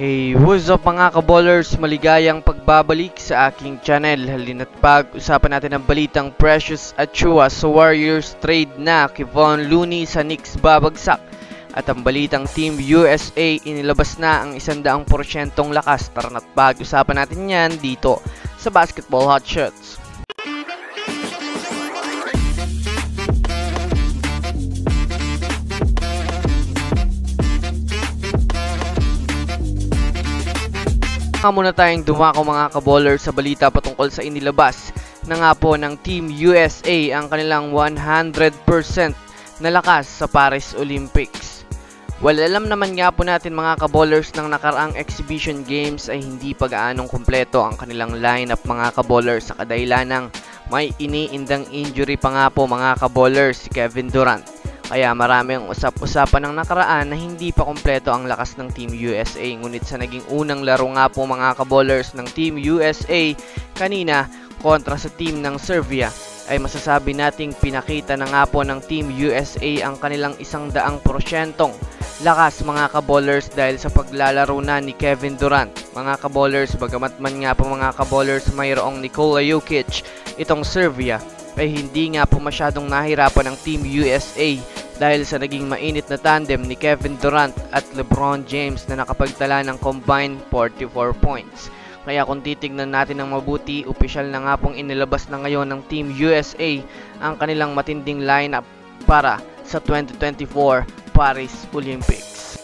Hey, what's up mga kaballers? Maligayang pagbabalik sa aking channel. Halina't pag-usapan natin ang balitang Precious Achiuwa sa Warriors trade na Kevon Looney sa Knicks babagsak. At ang balitang Team USA inilabas na ang 100% lakas. Tara na't pag-usapan natin yan dito sa Basketball Hotshots. Muna tayong dumako mga kaballers sa balita patungkol sa inilabas na nga po ng Team USA ang kanilang 100% na lakas sa Paris Olympics. Well, alam naman nga po natin mga kaballers ng nakaraang exhibition games ay hindi pa gaanong kumpleto ang kanilang lineup mga kaballers sa kadahilan ng may iniindang injury pa nga po mga kaballers si Kevin Durant. Kaya marami ang usap-usapan ng nakaraan na hindi pa kompleto ang lakas ng Team USA. Ngunit sa naging unang laro nga po mga kaballers ng Team USA kanina kontra sa team ng Serbia ay masasabi nating pinakita na nga po ng Team USA ang kanilang 100% lakas mga kaballers dahil sa paglalaro na ni Kevin Durant. Mga kaballers, bagamat man nga po mga kaballers mayroong Nikola Jokic itong Serbia ay hindi nga po masyadong nahirapan ng Team USA dahil sa naging mainit na tandem ni Kevin Durant at LeBron James na nakapagtala ng combined 44 points. Kaya kung titignan natin ng mabuti, opisyal na nga pong inilabas na ngayon ng Team USA ang kanilang matinding lineup para sa 2024 Paris Olympics.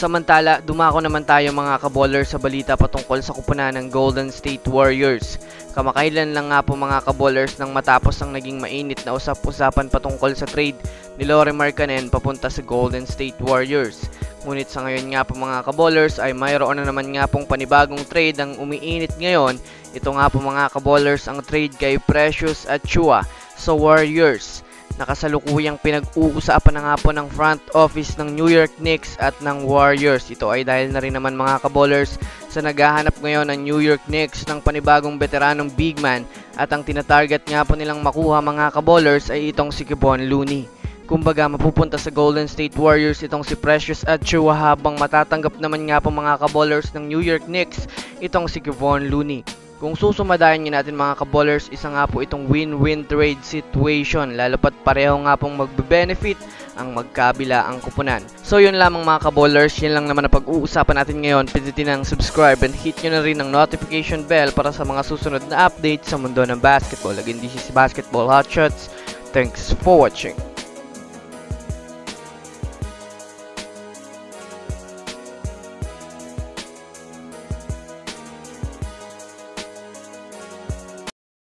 Samantala, dumako naman tayo mga kaballers sa balita patungkol sa kupunan ng Golden State Warriors. Kamakailan lang nga po mga kaballers nang matapos ang naging mainit na usap-usapan patungkol sa trade ni Lauri Markkanen papunta sa Golden State Warriors. Ngunit sa ngayon nga po mga kaballers ay mayroon na naman nga pong panibagong trade ang umiinit ngayon. Ito nga po mga kaballers ang trade kay Precious Achiuwa sa Warriors. Nakasalukuyang pinag-uusapan na nga po ng front office ng New York Knicks at ng Warriors. Ito ay dahil na rin naman mga kaballers sa naghahanap ngayon ng New York Knicks ng panibagong veteranong big man at ang tinatarget nga po nilang makuha mga kaballers ay itong si Kevon Looney. Kumbaga mapupunta sa Golden State Warriors itong si Precious Achiuwa habang matatanggap naman nga po mga kaballers ng New York Knicks itong si Kevon Looney. Kung susumadayan nyo natin mga kaballers, isa nga po itong win-win trade situation lalo pat pareho nga pong magbe-benefit ang magkabila ang kupunan. So yun lamang mga kaballers, yun lang naman na pag-uusapan natin ngayon. Pindutin ang subscribe and hit nyo na rin ang notification bell para sa mga susunod na updates sa mundo ng basketball. Again, this is Basketball Hotshots. Thanks for watching.